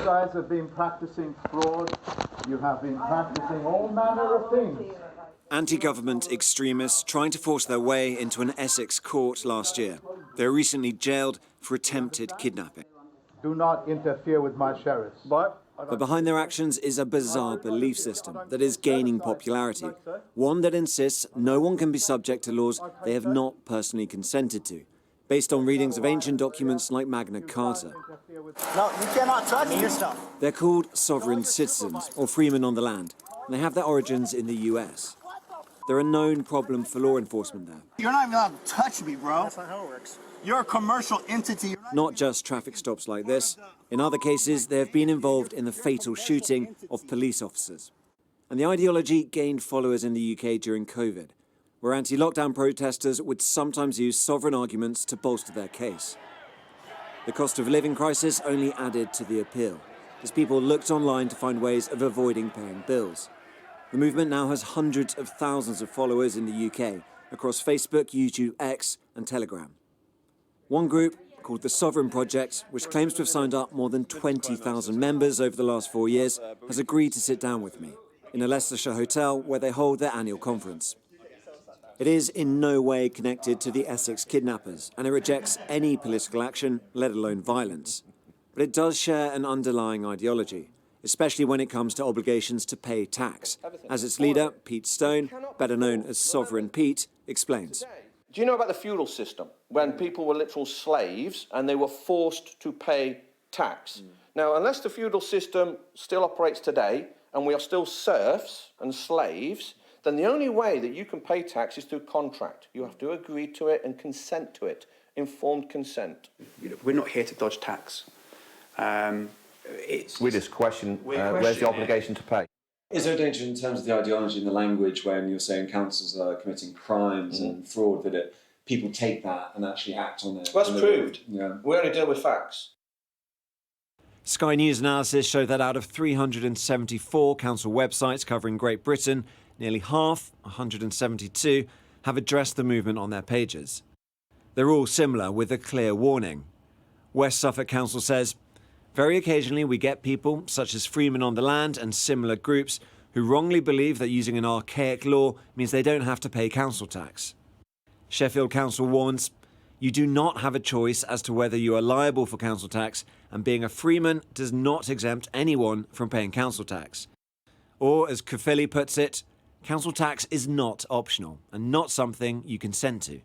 guys have been practicing fraud. You have been practicing all manner of things. Anti-government extremists trying to force their way into an Essex court last year. They were recently jailed for attempted kidnapping. Do not interfere with my sheriffs. But behind their actions is a bizarre belief system that is gaining popularity, one that insists no one can be subject to laws they have not personally consented to, based on readings of ancient documents like Magna Carta. No, you cannot touch your stuff. They're called sovereign citizens, or freemen on the land, and they have their origins in the US. They're a known problem for law enforcement there. You're not even allowed to touch me, bro. That's not how it works. You're a commercial entity. Not just traffic stops like this. In other cases, they have been involved in the fatal shooting of police officers. And the ideology gained followers in the UK during COVID, where anti-lockdown protesters would sometimes use sovereign arguments to bolster their case. The cost of living crisis only added to the appeal, as people looked online to find ways of avoiding paying bills. The movement now has hundreds of thousands of followers in the UK, across Facebook, YouTube, X and Telegram. One group, called the Sovereign Project, which claims to have signed up more than 20,000 members over the last 4 years, has agreed to sit down with me in a Leicestershire hotel where they hold their annual conference. It is in no way connected to the Essex kidnappers, and it rejects any political action, let alone violence. But it does share an underlying ideology, especially when it comes to obligations to pay tax, as its leader, Pete Stone, better known as Sovereign Pete, explains. Do you know about the feudal system, when people were literal slaves and they were forced to pay tax? Now, unless the feudal system still operates today and we are still serfs and slaves, then the only way that you can pay tax is through contract. You have to agree to it and consent to it, informed consent. We're not here to dodge tax. We just question where's the obligation to pay. Is there a danger in terms of the ideology and the language when you're saying councils are committing crimes and fraud, that people take that and actually act on it? Well, that's proved. Yeah. We only deal with facts. Sky News analysis showed that out of 374 council websites covering Great Britain, nearly half, 172, have addressed the movement on their pages. They're all similar, with a clear warning. West Suffolk Council says, very occasionally we get people, such as Freemen on the Land and similar groups, who wrongly believe that using an archaic law means they don't have to pay council tax. Sheffield Council warns, you do not have a choice as to whether you are liable for council tax, and being a freeman does not exempt anyone from paying council tax. Or, as Kufeli puts it, council tax is not optional and not something you consent to.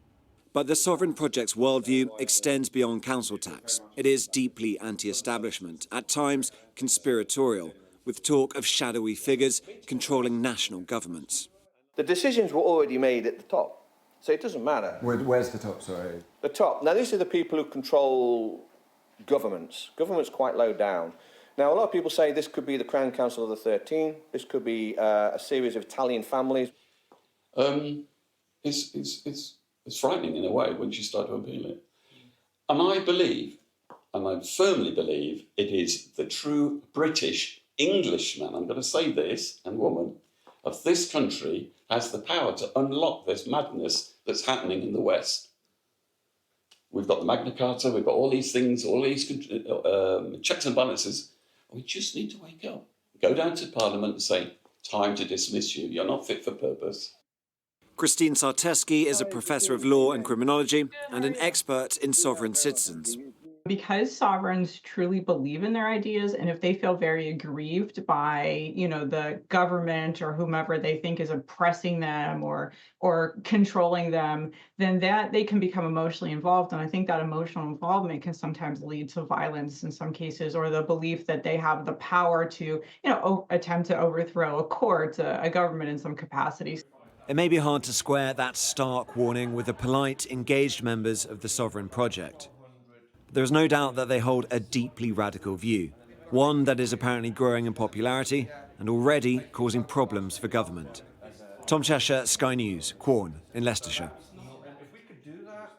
But the Sovereign Project's worldview extends beyond council tax. It is deeply anti-establishment, at times conspiratorial, with talk of shadowy figures controlling national governments. The decisions were already made at the top, so it doesn't matter. Where's the top, sorry? The top. Now, these are the people who control governments. Government's quite low down. Now, a lot of people say this could be the Crown Council of the 13, this could be a series of Italian families. It's frightening in a way once you start to unpeel it. And I believe, and I firmly believe, it is the true British Englishman, I'm going to say this, and woman, of this country has the power to unlock this madness that's happening in the West. We've got the Magna Carta, we've got all these things, all these checks and balances. We just need to wake up. Go down to Parliament and say, time to dismiss you. You're not fit for purpose. Christine Sarteski is a professor of law and criminology and an expert in sovereign citizens. Because sovereigns truly believe in their ideas, and if they feel very aggrieved by, the government or whomever they think is oppressing them or controlling them, then that they can become emotionally involved. And I think that emotional involvement can sometimes lead to violence in some cases, or the belief that they have the power to, attempt to overthrow a court, a government in some capacity. It may be hard to square that stark warning with the polite, engaged members of the Sovereign Project. There is no doubt that they hold a deeply radical view, one that is apparently growing in popularity and already causing problems for government. Tom Cheshire, Sky News, Quorn in Leicestershire.